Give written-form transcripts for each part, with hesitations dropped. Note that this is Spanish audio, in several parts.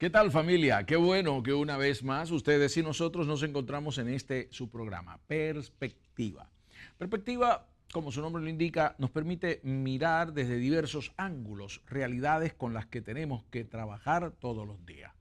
¿Qué tal, familia? Qué bueno que una vez más ustedes y nosotros nos encontramos en su programa, Perspectiva. Perspectiva, como su nombre lo indica, nos permite mirar desde diversos ángulos realidades con las que tenemos que trabajar todos los días.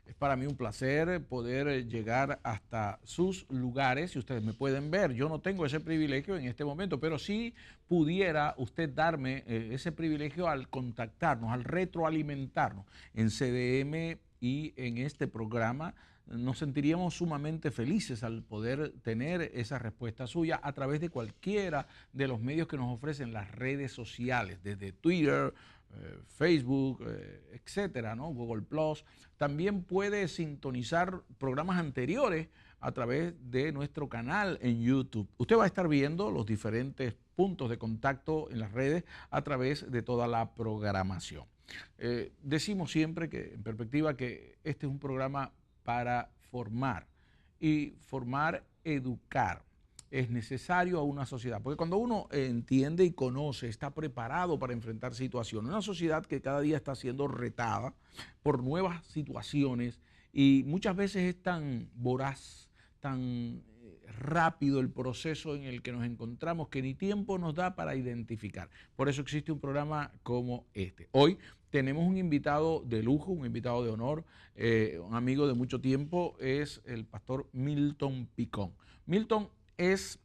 Es para mí un placer poder llegar hasta sus lugares y ustedes me pueden ver. Yo no tengo ese privilegio en este momento, pero sí pudiera usted darme ese privilegio al contactarnos, al retroalimentarnos en CDM y en este programa. Nos sentiríamos sumamente felices al poder tener esa respuesta suya a través de cualquiera de los medios que nos ofrecen las redes sociales, desde Twitter, Facebook, etcétera, ¿no? Google Plus. También puede sintonizar programas anteriores a través de nuestro canal en YouTube. Usted va a estar viendo los diferentes puntos de contacto en las redes a través de toda la programación. Decimos siempre que, en perspectiva, que este es un programa para formar y formar, educar. Es necesario a una sociedad, porque cuando uno entiende y conoce, está preparado para enfrentar situaciones, una sociedad que cada día está siendo retada por nuevas situaciones y muchas veces es tan voraz, tan rápido el proceso en el que nos encontramos que ni tiempo nos da para identificar. Por eso existe un programa como este. Hoy tenemos un invitado de lujo, un invitado de honor, un amigo de mucho tiempo, es el pastor Milton Picón. Milton es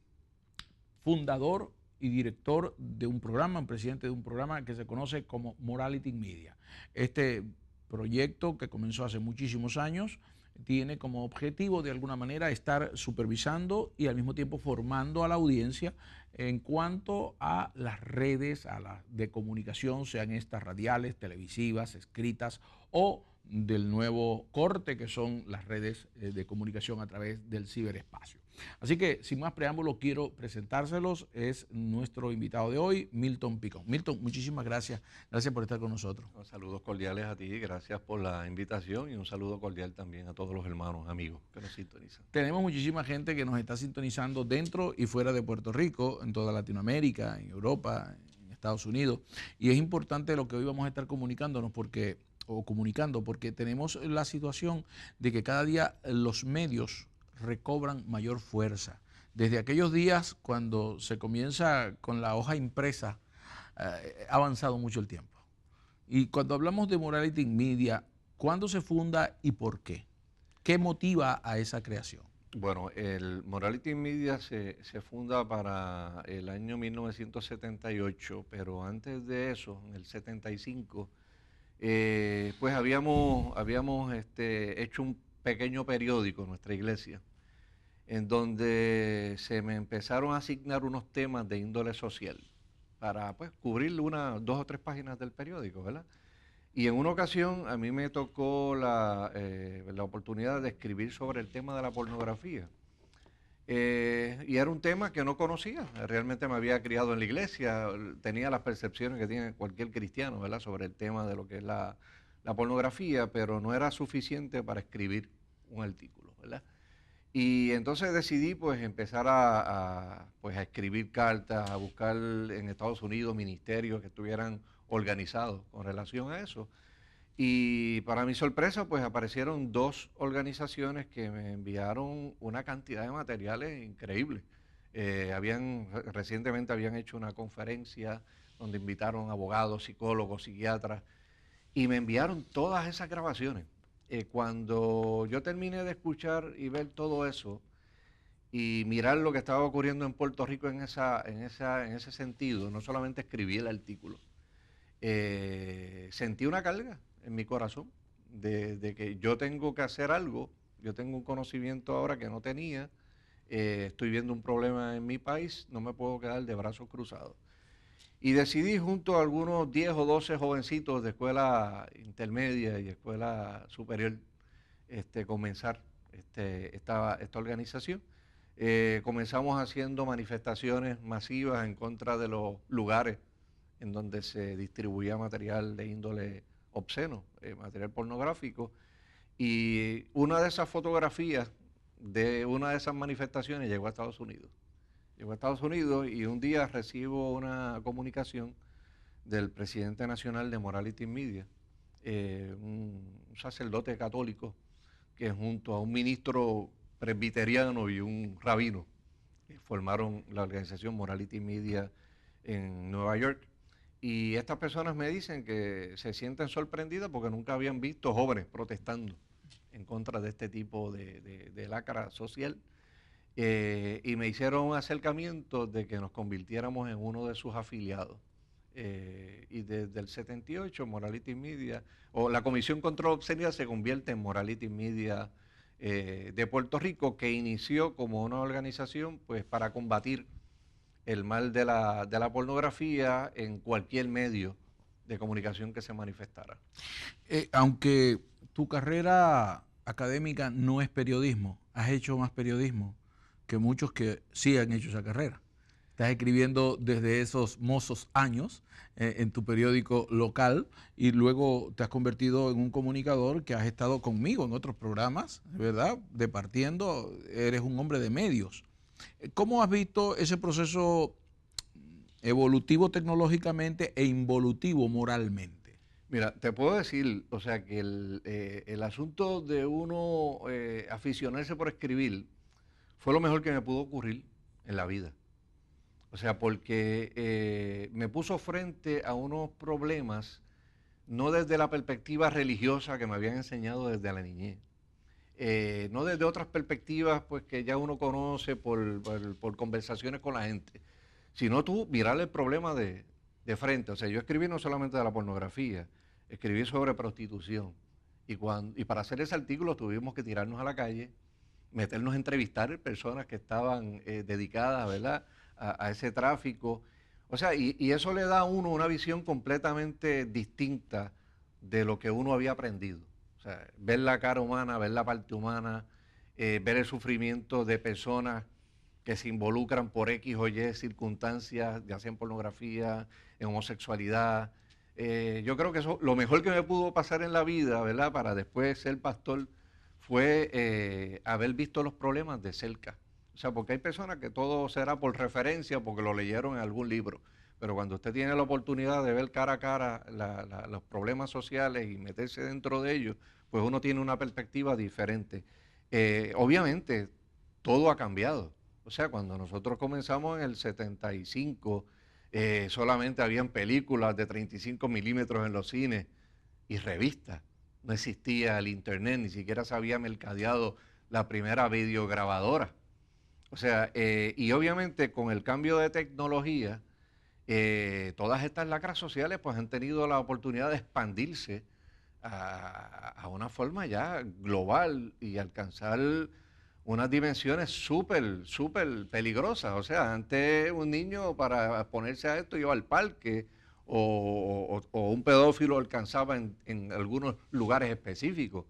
fundador y director de un programa, presidente de un programa que se conoce como Morality Media. Este proyecto, que comenzó hace muchísimos años, tiene como objetivo de alguna manera estar supervisando y al mismo tiempo formando a la audiencia en cuanto a las redes de comunicación, sean estas radiales, televisivas, escritas o del nuevo corte que son las redes de comunicación a través del ciberespacio. Así que sin más preámbulo quiero presentárselos, es nuestro invitado de hoy, Milton Picón. Milton, muchísimas gracias por estar con nosotros. Saludos cordiales a ti, gracias por la invitación y un saludo cordial también a todos los hermanos, amigos que nos sintonizan. Tenemos muchísima gente que nos está sintonizando dentro y fuera de Puerto Rico, en toda Latinoamérica, en Europa, en Estados Unidos, y es importante lo que hoy vamos a estar comunicando porque tenemos la situación de que cada día los medios recobran mayor fuerza. Desde aquellos días cuando se comienza con la hoja impresa, ha avanzado mucho el tiempo. Y cuando hablamos de Morality Media, ¿cuándo se funda y por qué? ¿Qué motiva a esa creación? Bueno, el Morality Media se funda para el año 1978, pero antes de eso, en el 75, pues habíamos hecho un pequeño periódico en nuestra iglesia, en donde se me empezaron a asignar unos temas de índole social para pues cubrir dos o tres páginas del periódico, ¿verdad? Y en una ocasión a mí me tocó la oportunidad de escribir sobre el tema de la pornografía. Y era un tema que no conocía, realmente me había criado en la iglesia, tenía las percepciones que tiene cualquier cristiano, ¿verdad?, sobre el tema de lo que es la pornografía, pero no era suficiente para escribir un artículo, ¿verdad? Y entonces decidí pues empezar pues, a escribir cartas, a buscar en Estados Unidos ministerios que estuvieran organizados con relación a eso. Y para mi sorpresa pues aparecieron dos organizaciones que me enviaron una cantidad de materiales increíbles. Recientemente habían hecho una conferencia donde invitaron abogados, psicólogos, psiquiatras y me enviaron todas esas grabaciones. Cuando yo terminé de escuchar y ver todo eso y mirar lo que estaba ocurriendo en Puerto Rico en ese sentido, no solamente escribí el artículo, sentí una carga en mi corazón de que yo tengo que hacer algo, yo tengo un conocimiento ahora que no tenía, estoy viendo un problema en mi país, no me puedo quedar de brazos cruzados. Y decidí junto a algunos 10 o 12 jovencitos de escuela intermedia y escuela superior comenzar esta organización. Comenzamos haciendo manifestaciones masivas en contra de los lugares en donde se distribuía material de índole obsceno, material pornográfico. Y una de esas fotografías de una de esas manifestaciones llegó a Estados Unidos. Llegó a Estados Unidos y un día recibo una comunicación del presidente nacional de Morality Media, un sacerdote católico que junto a un ministro presbiteriano y un rabino formaron la organización Morality Media en Nueva York. Y estas personas me dicen que se sienten sorprendidas porque nunca habían visto jóvenes protestando en contra de este tipo de lacra social. Y me hicieron un acercamiento de que nos convirtiéramos en uno de sus afiliados. Y desde el 78, Morality Media, o la Comisión contra la Obscenidad se convierte en Morality Media de Puerto Rico, que inició como una organización pues para combatir el mal de la pornografía en cualquier medio de comunicación que se manifestara. Aunque tu carrera académica no es periodismo, has hecho más periodismo que muchos que sí han hecho esa carrera. Estás escribiendo desde esos mozos años en tu periódico local y luego te has convertido en un comunicador que has estado conmigo en otros programas, ¿verdad? Departiendo, eres un hombre de medios. ¿Cómo has visto ese proceso evolutivo tecnológicamente e involutivo moralmente? Mira, te puedo decir, o sea, que el asunto de uno aficionarse por escribir fue lo mejor que me pudo ocurrir en la vida. O sea, porque me puso frente a unos problemas, no desde la perspectiva religiosa que me habían enseñado desde la niñez, no desde otras perspectivas pues que ya uno conoce por conversaciones con la gente, sino tú mirar el problema de frente. O sea, yo escribí no solamente de la pornografía, escribí sobre prostitución. Y para hacer ese artículo tuvimos que tirarnos a la calle, meternos a entrevistar personas que estaban dedicadas, ¿verdad?, a ese tráfico. O sea, y eso le da a uno una visión completamente distinta de lo que uno había aprendido. O sea, ver la cara humana, ver la parte humana, ver el sufrimiento de personas que se involucran por X o Y circunstancias, ya sea en pornografía, en homosexualidad. Yo creo que eso, lo mejor que me pudo pasar en la vida, ¿verdad?, para después ser pastor, fue haber visto los problemas de cerca. O sea, porque hay personas que todo será por referencia, porque lo leyeron en algún libro. Pero cuando usted tiene la oportunidad de ver cara a cara los problemas sociales y meterse dentro de ellos, pues uno tiene una perspectiva diferente. Obviamente, todo ha cambiado. O sea, cuando nosotros comenzamos en el 75, solamente habían películas de 35 milímetros en los cines y revistas. No existía el internet, ni siquiera se había mercadeado la primera videograbadora. O sea, y obviamente con el cambio de tecnología, todas estas lacras sociales pues han tenido la oportunidad de expandirse a una forma ya global y alcanzar unas dimensiones súper peligrosas. O sea, antes un niño para ponerse a esto iba al parque o un pedófilo alcanzaba en algunos lugares específicos.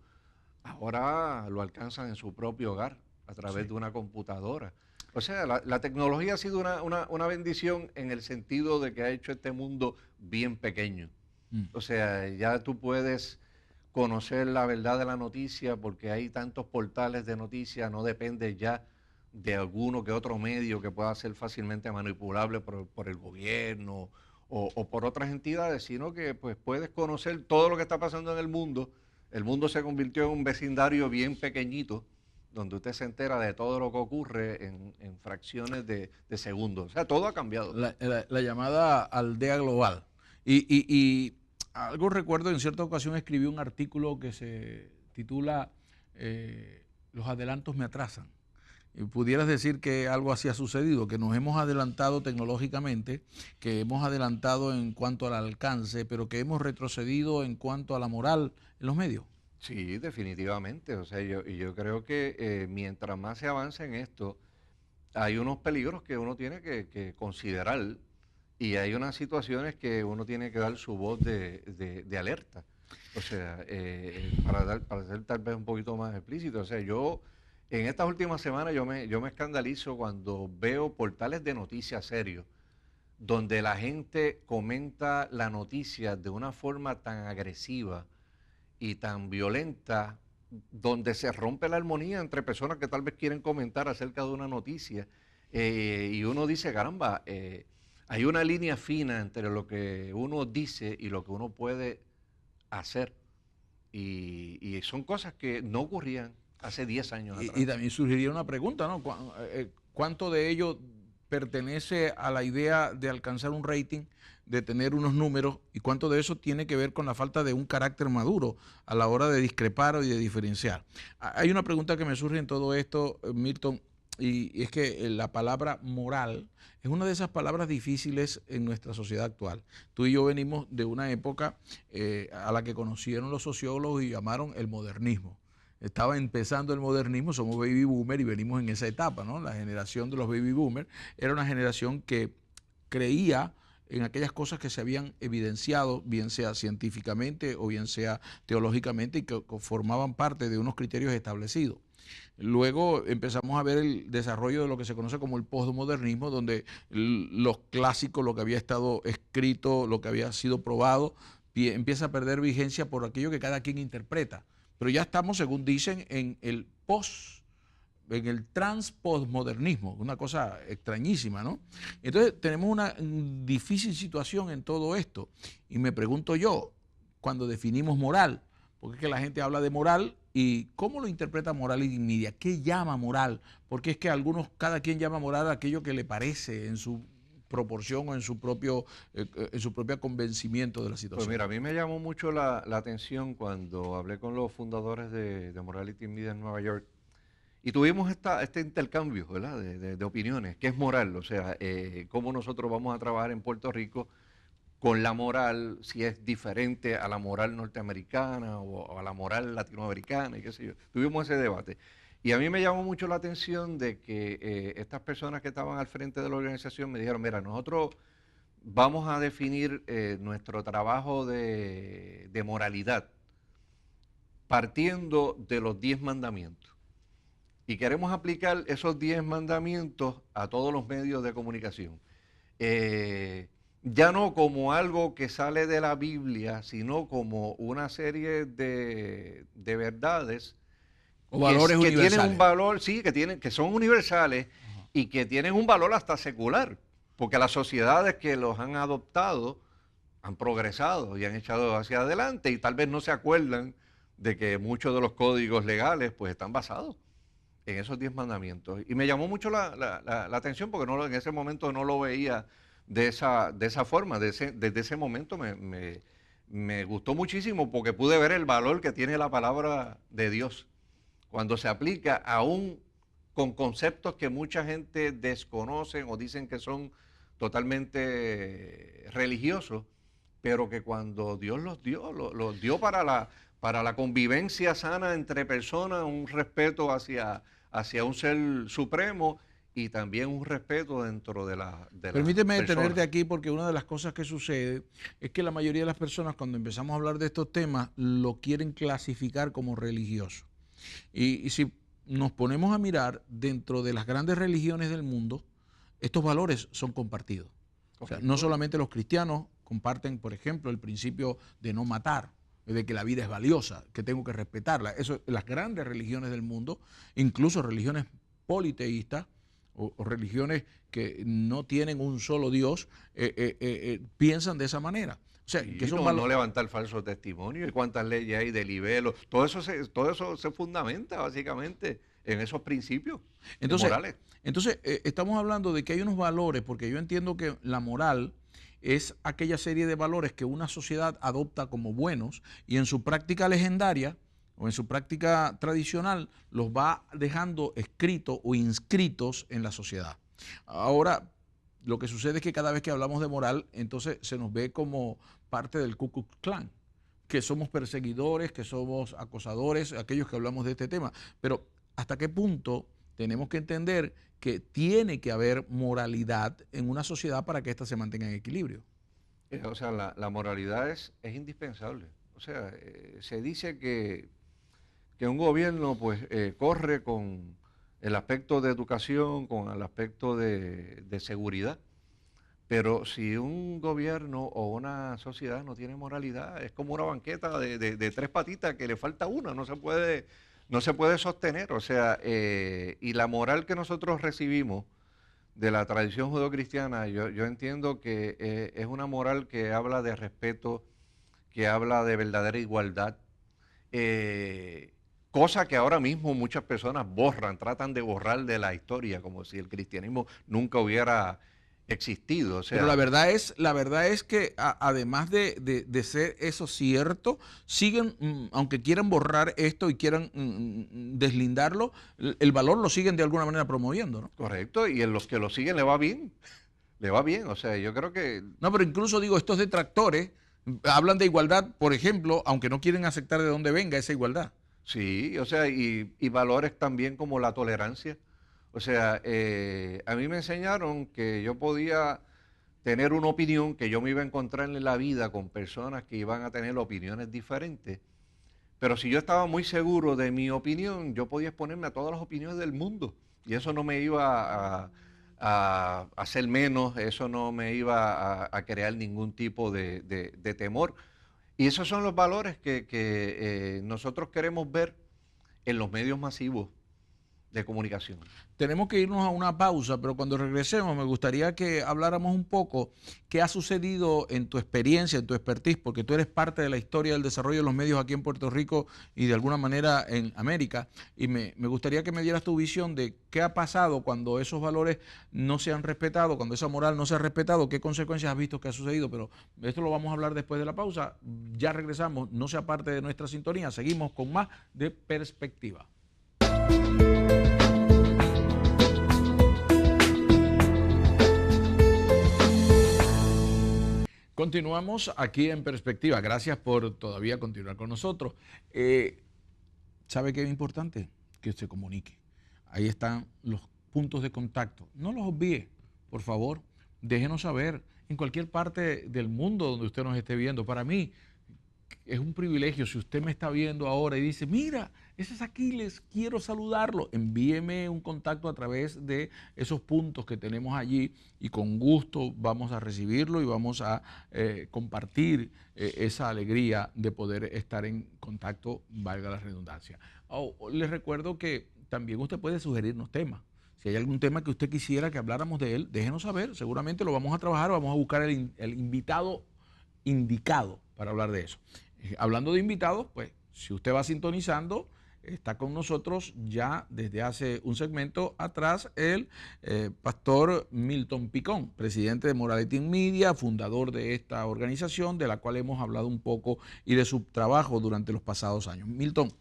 Ahora lo alcanzan en su propio hogar a través Sí. de una computadora. O sea, la tecnología ha sido una bendición en el sentido de que ha hecho este mundo bien pequeño. Mm. O sea, ya tú puedes conocer la verdad de la noticia porque hay tantos portales de noticias, no depende ya de alguno que otro medio que pueda ser fácilmente manipulable por el gobierno o por otras entidades, sino que pues puedes conocer todo lo que está pasando en el mundo. El mundo se convirtió en un vecindario bien pequeñito, donde usted se entera de todo lo que ocurre en fracciones de segundos. O sea, todo ha cambiado. La llamada aldea global. Y algo recuerdo, en cierta ocasión escribí un artículo que se titula Los adelantos me atrasan. Y pudieras decir que algo así ha sucedido, que nos hemos adelantado tecnológicamente, que hemos adelantado en cuanto al alcance, pero que hemos retrocedido en cuanto a la moral en los medios. Sí, definitivamente. O sea, yo creo que mientras más se avance en esto, hay unos peligros que uno tiene que considerar y hay unas situaciones que uno tiene que dar su voz de alerta. O sea, para ser tal vez un poquito más explícito, o sea, yo en estas últimas semanas yo me escandalizo cuando veo portales de noticias serios donde la gente comenta la noticia de una forma tan agresiva y tan violenta, donde se rompe la armonía entre personas que tal vez quieren comentar acerca de una noticia. Y uno dice, caramba, hay una línea fina entre lo que uno dice y lo que uno puede hacer. y son cosas que no ocurrían hace 10 años atrás. Y también surgiría una pregunta, ¿no? ¿Cuánto de ello pertenece a la idea de alcanzar un rating, de tener unos números, y cuánto de eso tiene que ver con la falta de un carácter maduro a la hora de discrepar y de diferenciar? Hay una pregunta que me surge en todo esto, Milton, y es que la palabra moral es una de esas palabras difíciles en nuestra sociedad actual. Tú y yo venimos de una época a la que conocieron los sociólogos y llamaron el modernismo. Estaba empezando el modernismo, somos baby boomer y venimos en esa etapa, ¿no? La generación de los baby boomers era una generación que creía en aquellas cosas que se habían evidenciado, bien sea científicamente o bien sea teológicamente, y que formaban parte de unos criterios establecidos. Luego empezamos a ver el desarrollo de lo que se conoce como el postmodernismo, donde los clásicos, lo que había estado escrito, lo que había sido probado, empieza a perder vigencia por aquello que cada quien interpreta. Pero ya estamos, según dicen, en el transpostmodernismo, una cosa extrañísima, ¿no? Entonces tenemos una difícil situación en todo esto. Y me pregunto yo, cuando definimos moral, porque es que la gente habla de moral y ¿cómo lo interpreta moral y media? ¿Qué llama moral? Porque es que cada quien llama moral aquello que le parece en su proporción o en su propio convencimiento de la situación. Pues mira, a mí me llamó mucho la atención cuando hablé con los fundadores de Morality Media en Nueva York y tuvimos este intercambio, ¿verdad? de opiniones. ¿Qué es moral? O sea, cómo nosotros vamos a trabajar en Puerto Rico con la moral, si es diferente a la moral norteamericana o a la moral latinoamericana y qué sé yo. Tuvimos ese debate. Y a mí me llamó mucho la atención de que estas personas que estaban al frente de la organización me dijeron, mira, nosotros vamos a definir nuestro trabajo de moralidad partiendo de los 10 mandamientos. Y queremos aplicar esos 10 mandamientos a todos los medios de comunicación. Ya no como algo que sale de la Biblia, sino como una serie de verdades o valores que universales. Tienen un valor, sí, que son universales. Ajá. Y que tienen un valor hasta secular, porque las sociedades que los han adoptado han progresado y han echado hacia adelante y tal vez no se acuerdan de que muchos de los códigos legales pues están basados en esos 10 mandamientos. Y me llamó mucho la atención porque en ese momento no lo veía de esa forma. Desde ese momento me gustó muchísimo porque pude ver el valor que tiene la palabra de Dios cuando se aplica aún con conceptos que mucha gente desconoce o dicen que son totalmente religiosos, pero que cuando Dios los dio para la convivencia sana entre personas, un respeto hacia un ser supremo y también un respeto dentro de la Permíteme detenerte aquí porque una de las cosas que sucede es que la mayoría de las personas cuando empezamos a hablar de estos temas lo quieren clasificar como religioso. Y si nos ponemos a mirar dentro de las grandes religiones del mundo, estos valores son compartidos. O sea, no solamente los cristianos comparten, por ejemplo, el principio de no matar, de que la vida es valiosa, que tengo que respetarla. Eso, las grandes religiones del mundo, incluso religiones politeístas o religiones que no tienen un solo Dios, piensan de esa manera. O sea, sí, que son no levantar falso testimonio y cuántas leyes hay de libelo. Todo eso se fundamenta básicamente en esos principios morales. Entonces, estamos hablando de que hay unos valores, porque yo entiendo que la moral es aquella serie de valores que una sociedad adopta como buenos y en su práctica legendaria o en su práctica tradicional los va dejando escritos o inscritos en la sociedad. Ahora, lo que sucede es que cada vez que hablamos de moral, entonces se nos ve como parte del Ku Klux Klan, que somos perseguidores, que somos acosadores, aquellos que hablamos de este tema. Pero ¿hasta qué punto tenemos que entender que tiene que haber moralidad en una sociedad para que ésta se mantenga en equilibrio? O sea, la moralidad es indispensable. O sea, se dice que un gobierno pues corre con el aspecto de educación, con el aspecto de seguridad. Pero si un gobierno o una sociedad no tiene moralidad, es como una banqueta de 3 patitas que le falta una, no se puede sostener. O sea, y la moral que nosotros recibimos de la tradición judeocristiana, yo entiendo que es una moral que habla de respeto, que habla de verdadera igualdad cosa que ahora mismo muchas personas tratan de borrar de la historia, como si el cristianismo nunca hubiera existido. O Pero sea, la verdad es que además de ser eso cierto, siguen, aunque quieran borrar esto y quieran deslindarlo, el valor lo siguen de alguna manera promoviendo, ¿no? correcto, y en los que lo siguen le va bien, o sea, yo creo que No, pero incluso digo, estos detractores hablan de igualdad, por ejemplo, aunque no quieren aceptar de dónde venga esa igualdad. sí, o sea, y valores también como la tolerancia. O sea, a mí me enseñaron que yo podía tener una opinión, que yo me iba a encontrar en la vida con personas que iban a tener opiniones diferentes, pero si yo estaba muy seguro de mi opinión, yo podía exponerme a todas las opiniones del mundo y eso no me iba a hacer menos, eso no me iba a crear ningún tipo de temor. Y esos son los valores que nosotros queremos ver en los medios masivos de comunicación. Tenemos que irnos a una pausa, pero cuando regresemos me gustaría que habláramos un poco qué ha sucedido en tu experiencia, en tu expertise, porque tú eres parte de la historia del desarrollo de los medios aquí en Puerto Rico y de alguna manera en América. Y me gustaría que me dieras tu visión de qué ha pasado cuando esos valores no se han respetado, cuando esa moral no se ha respetado, qué consecuencias has visto que ha sucedido. Pero esto lo vamos a hablar después de la pausa. Ya regresamos, no sea parte de nuestra sintonía. Seguimos con más de Perspectiva. Continuamos aquí en Perspectiva. Gracias por todavía continuar con nosotros. ¿Sabe qué es importante? Que se comunique. Ahí están los puntos de contacto. No los olvide, por favor. Déjenos saber en cualquier parte del mundo donde usted nos esté viendo. Para mí es un privilegio. Si usted me está viendo ahora y dice, mira, ese es Aquiles, quiero saludarlo, envíeme un contacto a través de esos puntos que tenemos allí y con gusto vamos a recibirlo y vamos a compartir esa alegría de poder estar en contacto, valga la redundancia. Les recuerdo que también usted puede sugerirnos temas. Si hay algún tema que usted quisiera que habláramos de él, déjenos saber. Seguramente lo vamos a trabajar, vamos a buscar el invitado indicado para hablar de eso. Hablando de invitados, pues si usted va sintonizando, está con nosotros ya desde hace un segmento atrás el pastor Milton Picón, presidente de Morality Media, fundador de esta organización de la cual hemos hablado un poco y de su trabajo durante los pasados años. Milton,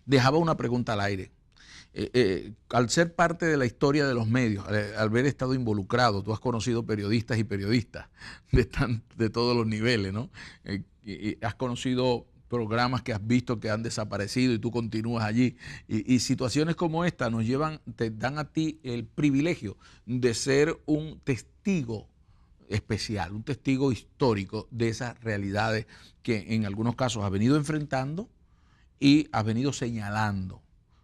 dejaba una pregunta al aire. Al ser parte de la historia de los medios, al haber estado involucrado, tú has conocido periodistas y periodistas de todos los niveles, ¿no? Y has conocido programas que has visto que han desaparecido y tú continúas allí. Y situaciones como esta nos llevan, te dan a ti el privilegio de ser un testigo especial, un testigo histórico de esas realidades que en algunos casos has venido enfrentando y has venido señalando.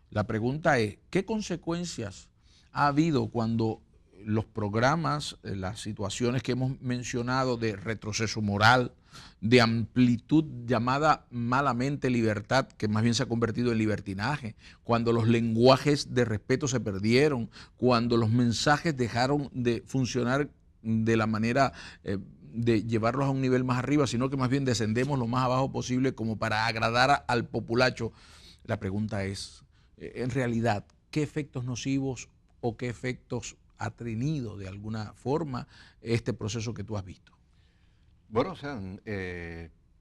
La pregunta es, ¿qué consecuencias ha habido cuando los programas, las situaciones que hemos mencionado de retroceso moral, de amplitud llamada malamente libertad, que más bien se ha convertido en libertinaje, cuando los lenguajes de respeto se perdieron, cuando los mensajes dejaron de funcionar de la manera de llevarlos a un nivel más arriba, sino que más bien descendemos lo más abajo posible como para agradar al populacho? La pregunta es, en realidad, ¿qué efectos nocivos o qué efectos ha tenido de alguna forma este proceso que tú has visto? Bueno, o sea,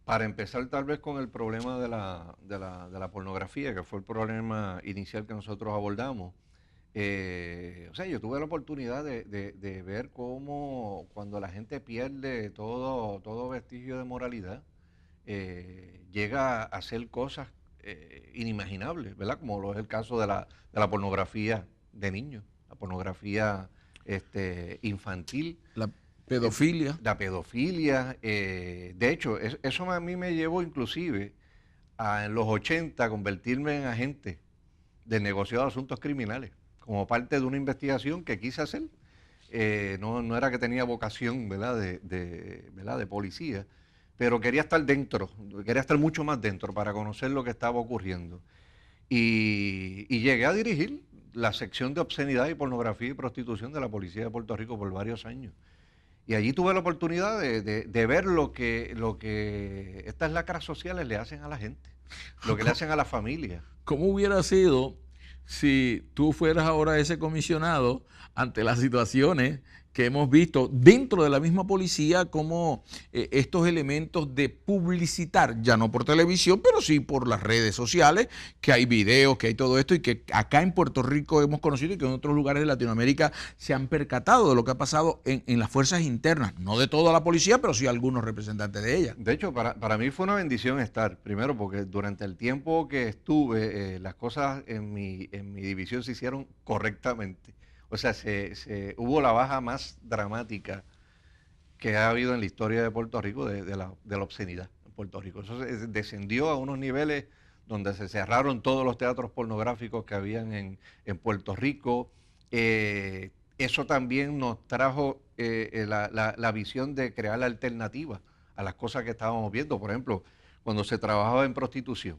para empezar tal vez con el problema de la pornografía, que fue el problema inicial que nosotros abordamos, o sea, yo tuve la oportunidad de ver cómo cuando la gente pierde todo vestigio de moralidad, llega a hacer cosas inimaginables, ¿verdad? Como lo es el caso de la pornografía de niños, la pornografía infantil. La pedofilia. La pedofilia. De hecho, eso a mí me llevó inclusive en los 80 a convertirme en agente del negociado de asuntos criminales, como parte de una investigación que quise hacer. No era que tenía vocación, ¿verdad? ¿verdad? De policía, pero quería estar dentro, quería estar mucho más dentro para conocer lo que estaba ocurriendo. Y llegué a dirigir la sección de obscenidad y pornografía y prostitución de la Policía de Puerto Rico por varios años. Y allí tuve la oportunidad de ver lo que estas lacras sociales le hacen a la gente. lo que le hacen a la familia. ¿Cómo hubiera sido si tú fueras ahora ese comisionado ante las situaciones que hemos visto dentro de la misma policía, como estos elementos de publicitar, ya no por televisión, pero sí por las redes sociales, que hay videos, que hay todo esto, y que acá en Puerto Rico hemos conocido y que en otros lugares de Latinoamérica se han percatado de lo que ha pasado en las fuerzas internas, no de toda la policía, pero sí algunos representantes de ella? De hecho, para mí fue una bendición estar, primero porque durante el tiempo que estuve, las cosas en mi división se hicieron correctamente. O sea, hubo la baja más dramática que ha habido en la historia de Puerto Rico de la obscenidad en Puerto Rico. Eso descendió a unos niveles donde se cerraron todos los teatros pornográficos que habían en Puerto Rico. Eso también nos trajo la visión de crear la alternativa a las cosas que estábamos viendo. Por ejemplo, cuando se trabajaba en prostitución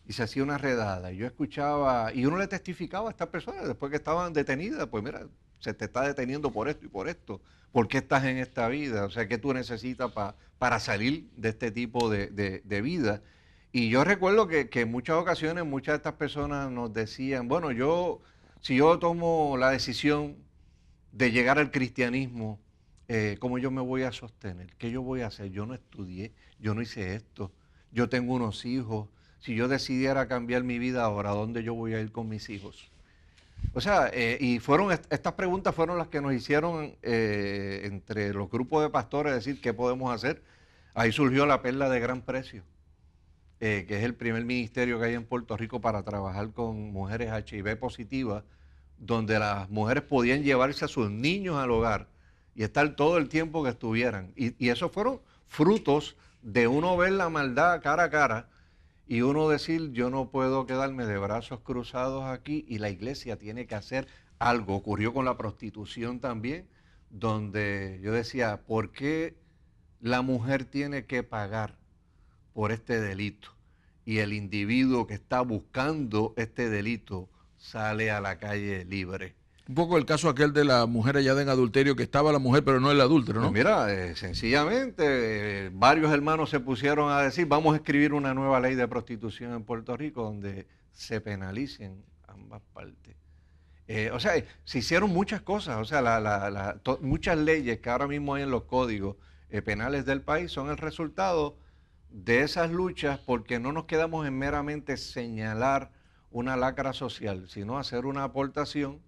y se hacía una redada, y yo escuchaba, y uno le testificaba a estas personas después que estaban detenidas, pues mira, se te está deteniendo por esto y por esto. ¿Por qué estás en esta vida? O sea, ¿qué tú necesitas para salir de este tipo de vida? Y yo recuerdo que en muchas ocasiones muchas de estas personas nos decían, bueno, si yo tomo la decisión de llegar al cristianismo, ¿cómo yo me voy a sostener? ¿Qué yo voy a hacer? Yo no estudié, yo no hice esto, yo tengo unos hijos. Si yo decidiera cambiar mi vida ahora, ¿dónde yo voy a ir con mis hijos? O sea, y estas preguntas fueron las que nos hicieron entre los grupos de pastores decir qué podemos hacer. Ahí surgió la Perla de Gran Precio, que es el primer ministerio que hay en Puerto Rico para trabajar con mujeres HIV positivas, donde las mujeres podían llevarse a sus niños al hogar y estar todo el tiempo que estuvieran. Y esos fueron frutos de uno ver la maldad cara a cara y uno decir, yo no puedo quedarme de brazos cruzados aquí, y la iglesia tiene que hacer algo. Ocurrió con la prostitución también, donde yo decía, ¿por qué la mujer tiene que pagar por este delito? Y el individuo que está buscando este delito sale a la calle libre. Un poco el caso aquel de la mujer hallada en adulterio, que estaba la mujer pero no el adúltero, Pues ¿no? mira, sencillamente varios hermanos se pusieron a decir, vamos a escribir una nueva ley de prostitución en Puerto Rico donde se penalicen ambas partes. O sea, se hicieron muchas cosas, o sea, muchas leyes que ahora mismo hay en los códigos penales del país son el resultado de esas luchas, porque no nos quedamos en meramente señalar una lacra social, sino hacer una aportación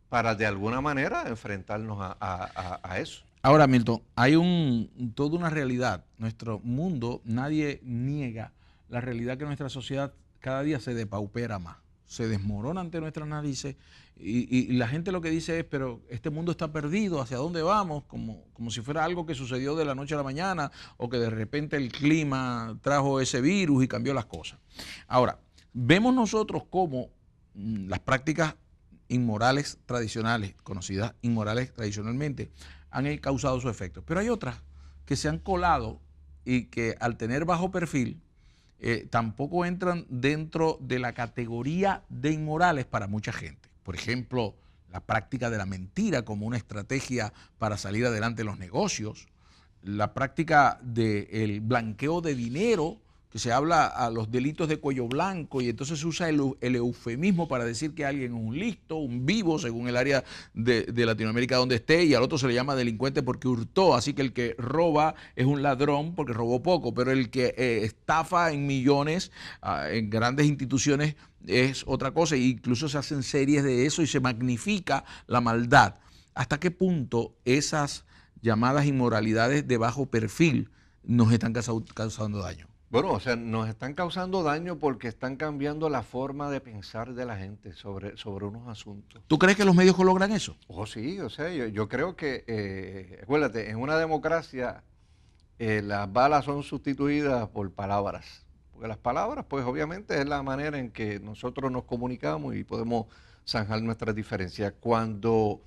para de alguna manera enfrentarnos a eso. Ahora, Milton, hay toda una realidad. Nuestro mundo, nadie niega la realidad, que nuestra sociedad cada día se depaupera más, se desmorona ante nuestras narices, y la gente lo que dice es, pero este mundo está perdido, ¿hacia dónde vamos? Como si fuera algo que sucedió de la noche a la mañana, o que de repente el clima trajo ese virus y cambió las cosas. Ahora, vemos nosotros cómo las prácticas inmorales tradicionales, conocidas inmorales tradicionalmente, han causado su efecto. Pero hay otras que se han colado y que, al tener bajo perfil, tampoco entran dentro de la categoría de inmorales para mucha gente. Por ejemplo, la práctica de la mentira como una estrategia para salir adelante en los negocios, la práctica del blanqueo de dinero, que se habla a los delitos de cuello blanco, y entonces se usa el eufemismo para decir que alguien es un listo, un vivo, según el área de Latinoamérica donde esté, y al otro se le llama delincuente porque hurtó. Así que el que roba es un ladrón porque robó poco, pero el que estafa en millones en grandes instituciones es otra cosa, e incluso se hacen series de eso y se magnifica la maldad. ¿Hasta qué punto esas llamadas inmoralidades de bajo perfil nos están causando daño? Bueno, o sea, nos están causando daño porque están cambiando la forma de pensar de la gente sobre unos asuntos. ¿Tú crees que los medios logran eso? Oh, sí, o sea, yo creo que, acuérdate, en una democracia las balas son sustituidas por palabras. Porque las palabras, pues obviamente es la manera en que nosotros nos comunicamos y podemos zanjar nuestras diferencias. Cuando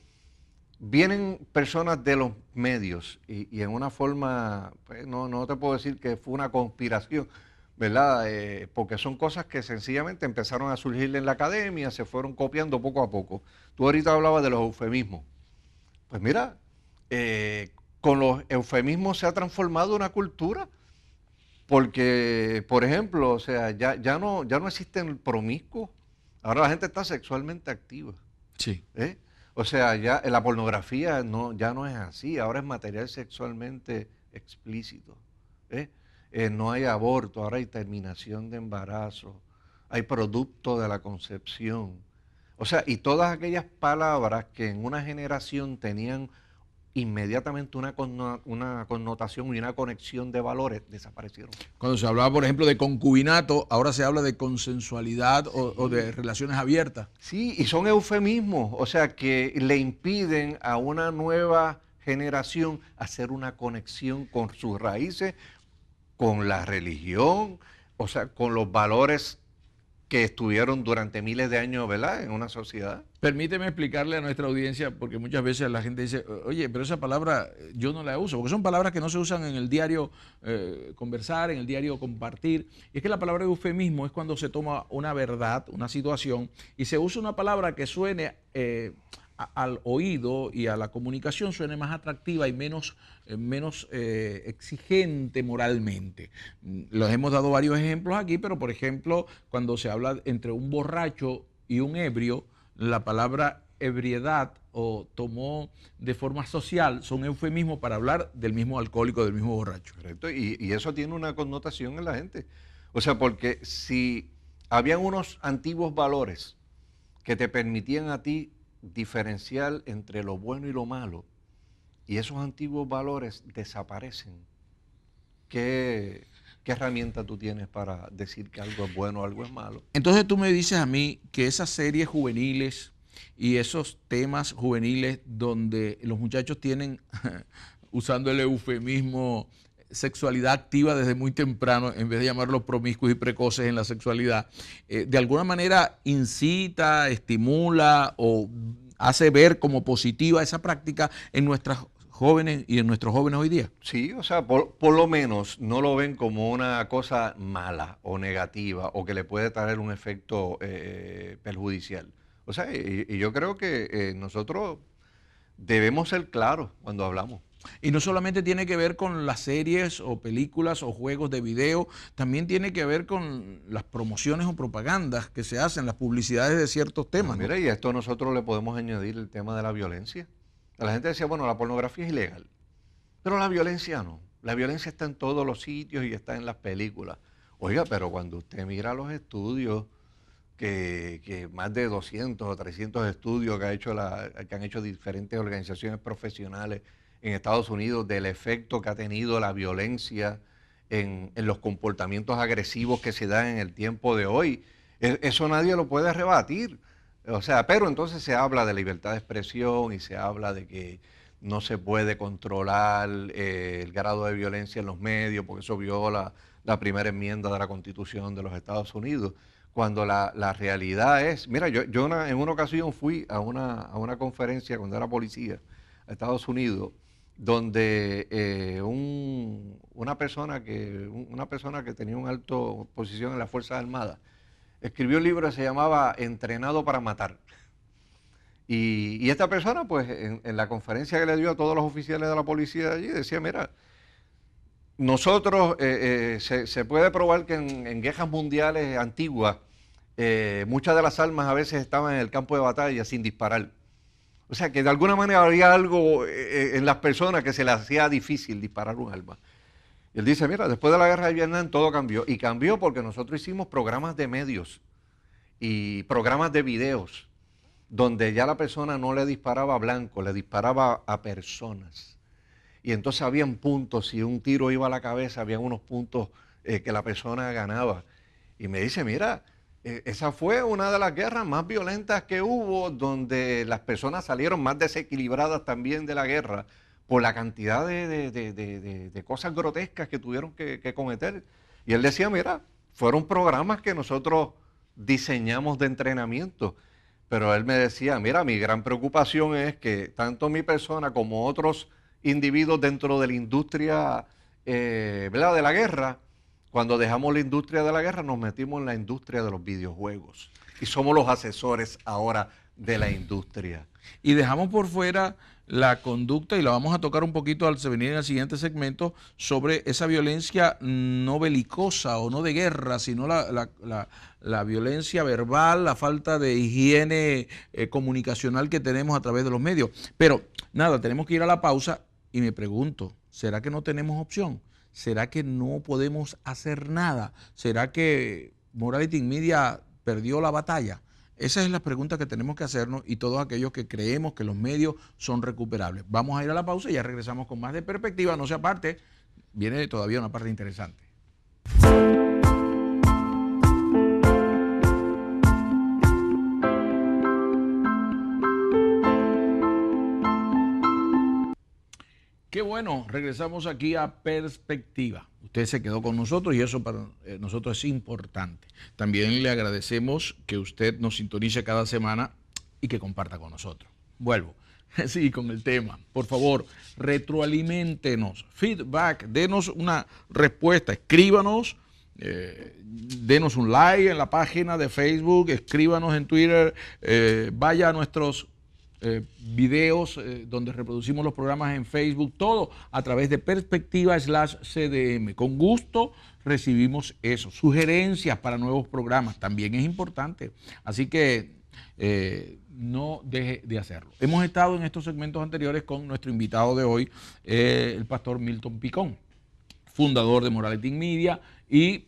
vienen personas de los medios y en una forma, pues no te puedo decir que fue una conspiración, ¿verdad? Porque son cosas que sencillamente empezaron a surgir en la academia, se fueron copiando poco a poco. Tú ahorita hablabas de los eufemismos. Pues mira, con los eufemismos se ha transformado una cultura. Porque, por ejemplo, o sea, ya no existen promiscuos. Ahora la gente está sexualmente activa. Sí. ¿Eh? O sea, ya la pornografía ya no es así, ahora es material sexualmente explícito. ¿Eh? No hay aborto, ahora hay terminación de embarazo, hay producto de la concepción. O sea, y todas aquellas palabras que en una generación tenían inmediatamente una connotación y una conexión de valores, desaparecieron. Cuando se hablaba, por ejemplo, de concubinato, ahora se habla de consensualidad o de relaciones abiertas. Sí, y son eufemismos, o sea, que le impiden a una nueva generación hacer una conexión con sus raíces, con la religión, o sea, con los valores que estuvieron durante miles de años, ¿verdad?, en una sociedad. Permíteme explicarle a nuestra audiencia, porque muchas veces la gente dice, oye, pero esa palabra yo no la uso, porque son palabras que no se usan en el diario conversar, en el diario compartir. Y es que la palabra eufemismo es cuando se toma una verdad, una situación, y se usa una palabra que suene al oído y a la comunicación suene más atractiva y menos exigente moralmente. Les hemos dado varios ejemplos aquí, pero por ejemplo, cuando se habla entre un borracho y un ebrio, la palabra ebriedad o tomó de forma social son eufemismos para hablar del mismo alcohólico, del mismo borracho. Correcto, y eso tiene una connotación en la gente. O sea, porque si habían unos antiguos valores que te permitían a ti diferenciar entre lo bueno y lo malo, y esos antiguos valores desaparecen, ¿qué herramienta tú tienes para decir que algo es bueno o algo es malo? Entonces tú me dices a mí que esas series juveniles y esos temas juveniles donde los muchachos tienen, usando el eufemismo, sexualidad activa desde muy temprano, en vez de llamarlos promiscuos y precoces en la sexualidad, de alguna manera incita, estimula o hace ver como positiva esa práctica en nuestras jóvenes y en nuestros jóvenes hoy día. Sí, o sea, por lo menos no lo ven como una cosa mala o negativa o que le puede traer un efecto perjudicial. O sea, y yo creo que nosotros debemos ser claros cuando hablamos. Y no solamente tiene que ver con las series o películas o juegos de video, también tiene que ver con las promociones o propagandas que se hacen, las publicidades de ciertos temas. Mira, ¿no? Y a esto nosotros le podemos añadir el tema de la violencia. La gente decía, bueno, la pornografía es ilegal, pero la violencia no. La violencia está en todos los sitios y está en las películas. Oiga, pero cuando usted mira los estudios, que más de 200 o 300 estudios que han hecho diferentes organizaciones profesionales en Estados Unidos del efecto que ha tenido la violencia en los comportamientos agresivos que se dan en el tiempo de hoy, eso nadie lo puede rebatir. O sea, pero entonces se habla de libertad de expresión y se habla de que no se puede controlar el grado de violencia en los medios porque eso viola la primera enmienda de la Constitución de los Estados Unidos, cuando la realidad es, mira, yo en una ocasión fui a una conferencia cuando era policía a Estados Unidos, donde una persona que tenía una alta posición en las Fuerzas Armadas escribió un libro que se llamaba Entrenado para Matar. Y esta persona, pues, en la conferencia que le dio a todos los oficiales de la policía de allí, decía, mira, nosotros, se puede probar que en guerras mundiales antiguas, muchas de las armas a veces estaban en el campo de batalla sin disparar. O sea, que de alguna manera había algo en las personas que se les hacía difícil disparar un arma. Y él dice, mira, después de la guerra de Vietnam todo cambió. Y cambió porque nosotros hicimos programas de medios y programas de videos, donde ya la persona no le disparaba a blanco, le disparaba a personas. Y entonces habían puntos, si un tiro iba a la cabeza, había unos puntos que la persona ganaba. Y me dice, mira, esa fue una de las guerras más violentas que hubo, donde las personas salieron más desequilibradas también de la guerra por la cantidad de cosas grotescas que tuvieron que cometer. Y él decía, mira, fueron programas que nosotros diseñamos de entrenamiento. Pero él me decía, mira, mi gran preocupación es que tanto mi persona como otros individuos dentro de la industria ¿verdad?, de la guerra, cuando dejamos la industria de la guerra nos metimos en la industria de los videojuegos y somos los asesores ahora de la industria. Y dejamos por fuera la conducta, y la vamos a tocar un poquito al venir en el siguiente segmento, sobre esa violencia no belicosa o no de guerra, sino la violencia verbal, la falta de higiene comunicacional que tenemos a través de los medios. Pero nada, tenemos que ir a la pausa y me pregunto, ¿será que no tenemos opción? ¿Será que no podemos hacer nada? ¿Será que Morality Media perdió la batalla? Esa es la pregunta que tenemos que hacernos, y todos aquellos que creemos que los medios son recuperables. Vamos a ir a la pausa y ya regresamos con más de Perspectiva. No se aparte, viene todavía una parte interesante. Qué bueno, regresamos aquí a Perspectiva. Usted se quedó con nosotros y eso para nosotros es importante. También le agradecemos que usted nos sintonice cada semana y que comparta con nosotros. Vuelvo, sí, con el tema. Por favor, retroaliméntenos, feedback, denos una respuesta, escríbanos, denos un like en la página de Facebook, escríbanos en Twitter, vaya a nuestros videos donde reproducimos los programas en Facebook, todo a través de Perspectiva/CDM. Con gusto recibimos eso. Sugerencias para nuevos programas también es importante. Así que no deje de hacerlo. Hemos estado en estos segmentos anteriores con nuestro invitado de hoy, el pastor Milton Picón, fundador de Morality Media y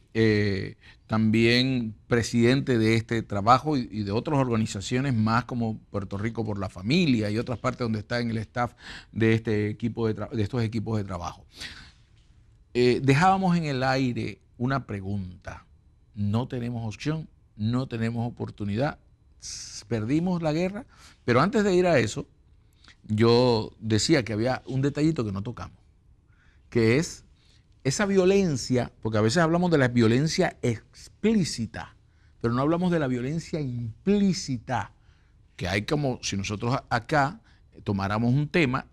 también presidente de este trabajo y de otras organizaciones más, como Puerto Rico por la Familia y otras partes donde está en el staff de este equipo de estos equipos de trabajo. Dejábamos en el aire una pregunta. No tenemos opción, no tenemos oportunidad, perdimos la guerra, pero antes de ir a eso, yo decía que había un detallito que no tocamos, que es esa violencia, porque a veces hablamos de la violencia explícita, pero no hablamos de la violencia implícita, que hay como si nosotros acá tomáramos un tema,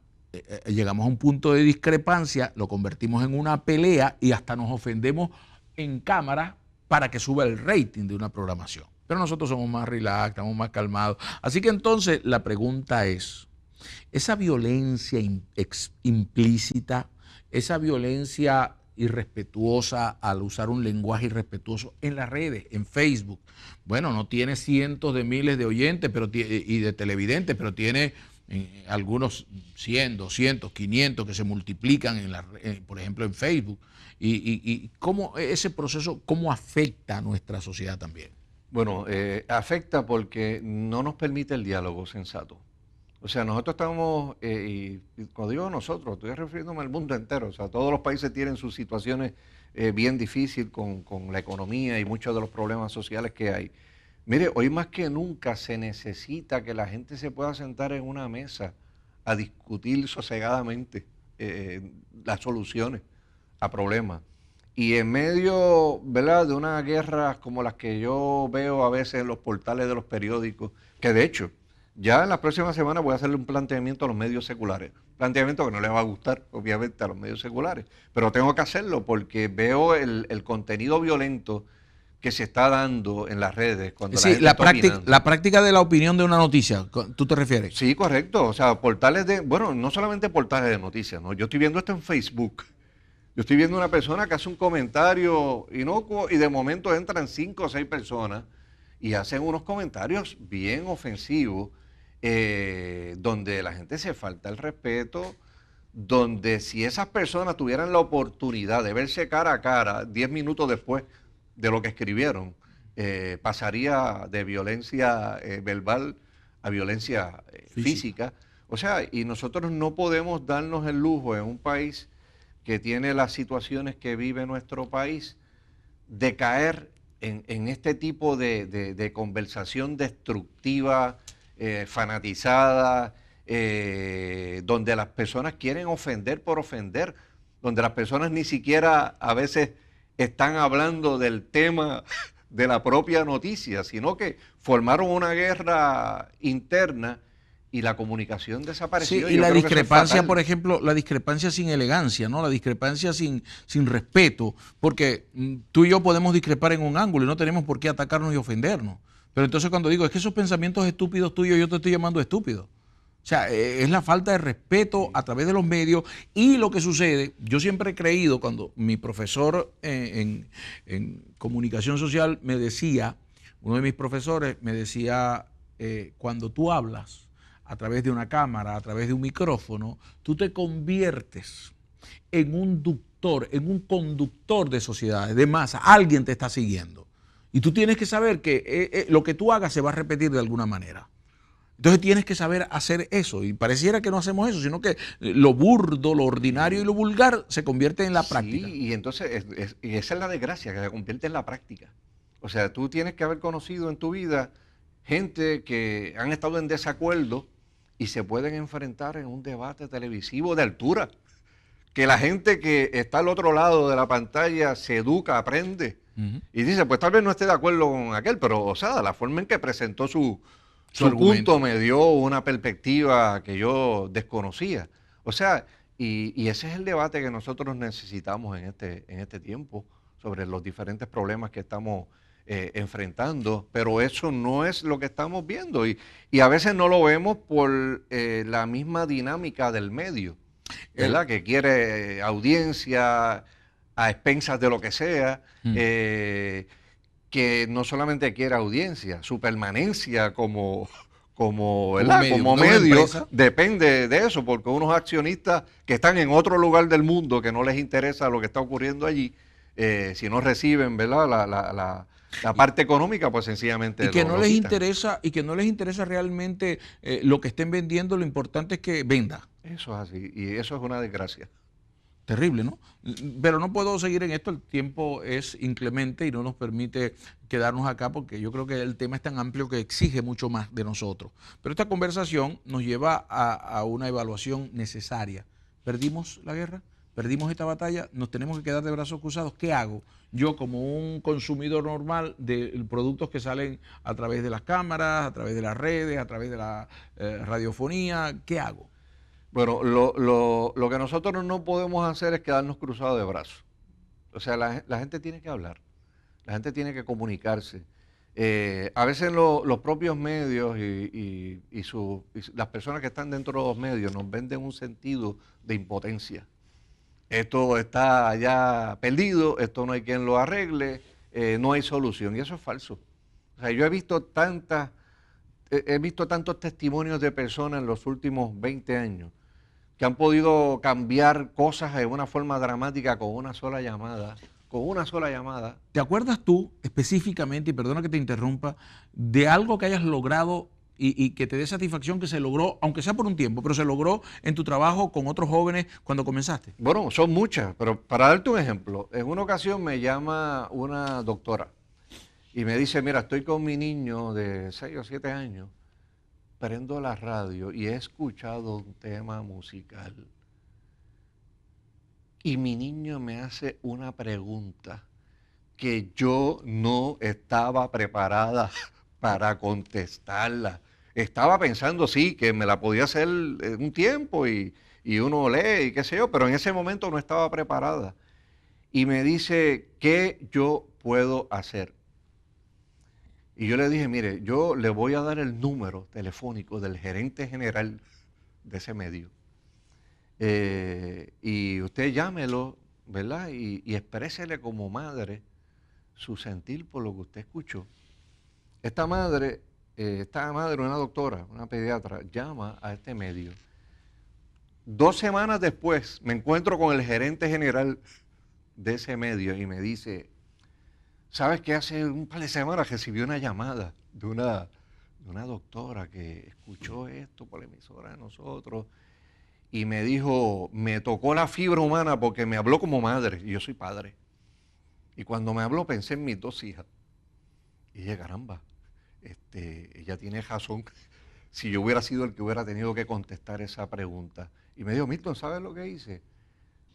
llegamos a un punto de discrepancia, lo convertimos en una pelea y hasta nos ofendemos en cámara para que suba el rating de una programación. Pero nosotros somos más relax, estamos más calmados. Así que entonces la pregunta es, esa violencia implícita, esa violencia irrespetuosa al usar un lenguaje irrespetuoso en las redes, en Facebook, bueno, no tiene cientos de miles de oyentes y de televidentes, pero tiene algunos 100, 200, 500 que se multiplican, por ejemplo, en Facebook. Y cómo ese proceso, ¿cómo afecta a nuestra sociedad también? Bueno, afecta porque no nos permite el diálogo sensato. O sea, nosotros estamos, y cuando digo nosotros, estoy refiriéndome al mundo entero. O sea, todos los países tienen sus situaciones bien difíciles con la economía y muchos de los problemas sociales que hay. Mire, hoy más que nunca se necesita que la gente se pueda sentar en una mesa a discutir sosegadamente las soluciones a problemas. Y en medio, ¿verdad?, de una guerra como las que yo veo a veces en los portales de los periódicos, que de hecho, ya en las próximas semanas voy a hacerle un planteamiento a los medios seculares. Planteamiento que no les va a gustar, obviamente, a los medios seculares. Pero tengo que hacerlo porque veo el contenido violento que se está dando en las redes. Cuando sí, la práctica de la opinión de una noticia, ¿tú te refieres? Sí, correcto. O sea, portales bueno, no solamente portales de noticias, ¿no? Yo estoy viendo esto en Facebook. Yo estoy viendo una persona que hace un comentario inocuo y de momento entran 5 o 6 personas y hacen unos comentarios bien ofensivos, donde la gente se falta el respeto, donde si esas personas tuvieran la oportunidad de verse cara a cara 10 minutos después de lo que escribieron, pasaría de violencia verbal a violencia física. O sea, y nosotros no podemos darnos el lujo en un país que tiene las situaciones que vive nuestro país, de caer en este tipo de conversación destructiva, fanatizada, donde las personas quieren ofender por ofender, donde las personas ni siquiera a veces están hablando del tema de la propia noticia, sino que formaron una guerra interna y la comunicación desapareció. Sí, y la discrepancia, por ejemplo, la discrepancia sin elegancia, ¿no? La discrepancia sin respeto, porque tú y yo podemos discrepar en un ángulo y no tenemos por qué atacarnos y ofendernos, Pero entonces cuando digo, es que esos pensamientos estúpidos tuyos, yo te estoy llamando estúpido. O sea, es la falta de respeto a través de los medios y lo que sucede, yo siempre he creído, cuando mi profesor en comunicación social me decía, uno de mis profesores me decía, cuando tú hablas a través de una cámara, a través de un micrófono, tú te conviertes en un ductor, en un conductor de sociedades, de masa, alguien te está siguiendo. Y tú tienes que saber que lo que tú hagas se va a repetir de alguna manera. Entonces tienes que saber hacer eso. Y pareciera que no hacemos eso, sino que lo burdo, lo ordinario y lo vulgar se convierte en la práctica. Sí, y entonces y esa es la desgracia, que se convierte en la práctica. O sea, tú tienes que haber conocido en tu vida gente que han estado en desacuerdo y se pueden enfrentar en un debate televisivo de altura. Que la gente que está al otro lado de la pantalla se educa, aprende y dice, pues tal vez no esté de acuerdo con aquel, pero o sea, la forma en que presentó su punto me dio una perspectiva que yo desconocía. O sea, y ese es el debate que nosotros necesitamos en este tiempo sobre los diferentes problemas que estamos enfrentando, pero eso no es lo que estamos viendo y a veces no lo vemos por la misma dinámica del medio, ¿verdad? Que quiere audiencia a expensas de lo que sea, que no solamente quiere audiencia, su permanencia como medio depende de eso, porque unos accionistas que están en otro lugar del mundo, que no les interesa lo que está ocurriendo allí, si no reciben, ¿verdad? La parte económica, pues sencillamente y que no les interesa y que no les interesa realmente lo que estén vendiendo, lo importante es que venda. Eso es así, y eso es una desgracia. Terrible, ¿no? Pero no puedo seguir en esto, el tiempo es inclemente y no nos permite quedarnos acá porque yo creo que el tema es tan amplio que exige mucho más de nosotros. Pero esta conversación nos lleva a una evaluación necesaria. ¿Perdimos la guerra? ¿Perdimos esta batalla? ¿Nos tenemos que quedar de brazos cruzados? ¿Qué hago? Yo como un consumidor normal de productos que salen a través de las cámaras, a través de las redes, a través de la radiofonía, ¿qué hago? Bueno, lo que nosotros no podemos hacer es quedarnos cruzados de brazos. O sea, la gente tiene que hablar, la gente tiene que comunicarse. A veces los propios medios y las personas que están dentro de los medios nos venden un sentido de impotencia. Esto está ya perdido, esto no hay quien lo arregle, no hay solución, y eso es falso. O sea, yo he visto tantos testimonios de personas en los últimos 20 años que han podido cambiar cosas de una forma dramática con una sola llamada. Con una sola llamada. ¿Te acuerdas tú específicamente, y perdona que te interrumpa, de algo que hayas logrado y que te dé satisfacción que se logró, aunque sea por un tiempo, pero se logró en tu trabajo con otros jóvenes cuando comenzaste? Bueno, son muchas, pero para darte un ejemplo, en una ocasión me llama una doctora y me dice, mira, estoy con mi niño de 6 o 7 años, prendo la radio y he escuchado un tema musical y mi niño me hace una pregunta que yo no estaba preparada para contestarla. Estaba pensando, sí, que me la podía hacer en un tiempo y uno lee y qué sé yo, pero en ese momento no estaba preparada. Y me dice, ¿qué yo puedo hacer? Y yo le dije, mire, yo le voy a dar el número telefónico del gerente general de ese medio. Y usted llámelo, ¿verdad? Y exprésele como madre su sentir por lo que usted escuchó. Esta madre, una doctora, una pediatra, llama a este medio. 2 semanas después me encuentro con el gerente general de ese medio y me dice, ¿sabes qué? Hace un par de semanas recibí una llamada de una doctora que escuchó esto por la emisora de nosotros y me dijo, me tocó la fibra humana porque me habló como madre y yo soy padre. Y cuando me habló pensé en mis 2 hijas. Y dije, caramba, ella tiene razón. Si yo hubiera sido el que hubiera tenido que contestar esa pregunta. Y me dijo, Milton, ¿sabes lo que hice?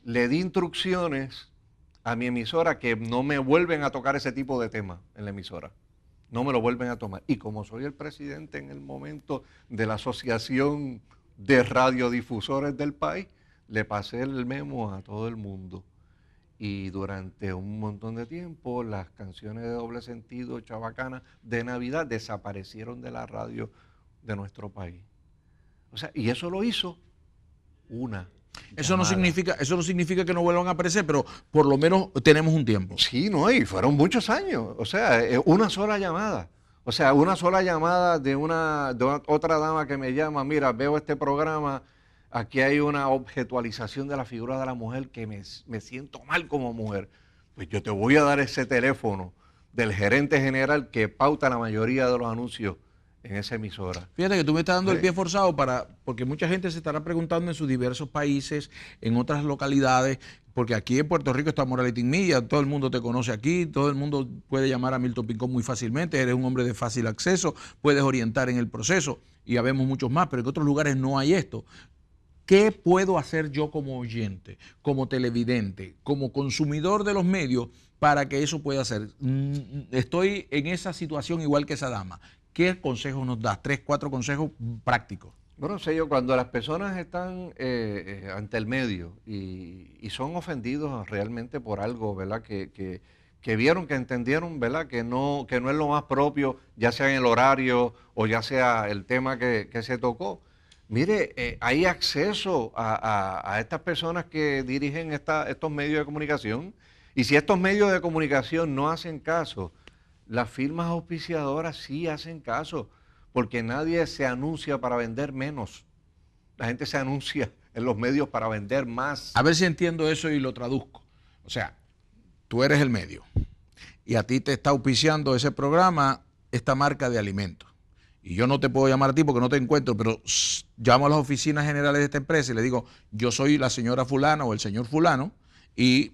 Le di instrucciones a mi emisora que no me vuelven a tocar ese tipo de tema en la emisora. No me lo vuelven a tomar. Y como soy el presidente en el momento de la Asociación de Radiodifusores del país, le pasé el memo a todo el mundo. y durante un montón de tiempo las canciones de doble sentido, chabacana, de Navidad desaparecieron de la radio de nuestro país. O sea, y eso lo hizo una llamada. Eso no significa que no vuelvan a aparecer, pero por lo menos tenemos un tiempo. Sí, no, y fueron muchos años. O sea, una sola llamada. O sea, una sola llamada de otra dama que me llama, mira, veo este programa, aquí hay una objetualización de la figura de la mujer que me siento mal como mujer. Pues yo te voy a dar ese teléfono del gerente general que pauta la mayoría de los anuncios en esa emisora. Fíjate que tú me estás dando el pie forzado porque mucha gente se estará preguntando en sus diversos países, en otras localidades, porque aquí en Puerto Rico está Morality Media, todo el mundo te conoce aquí, todo el mundo puede llamar a Milton Pincón muy fácilmente, eres un hombre de fácil acceso, puedes orientar en el proceso y habemos muchos más, pero en otros lugares no hay esto. ¿Qué puedo hacer yo como oyente, como televidente, como consumidor de los medios para que eso pueda ser? Estoy en esa situación igual que esa dama. ¿Qué consejos nos das? 3, 4 consejos prácticos. Bueno, sé yo, cuando las personas están ante el medio y son ofendidos realmente por algo, ¿verdad? Que vieron, que entendieron, ¿verdad? Que no es lo más propio, ya sea en el horario o ya sea el tema que se tocó. Mire, hay acceso a estas personas que dirigen estos medios de comunicación, y si estos medios de comunicación no hacen caso, las firmas auspiciadoras sí hacen caso, porque nadie se anuncia para vender menos. La gente se anuncia en los medios para vender más. A ver si entiendo eso y lo traduzco. O sea, tú eres el medio y a ti te está auspiciando ese programa, esta marca de alimentos. Y yo no te puedo llamar a ti porque no te encuentro, pero llamo a las oficinas generales de esta empresa y le digo, yo soy la señora fulana o el señor fulano, y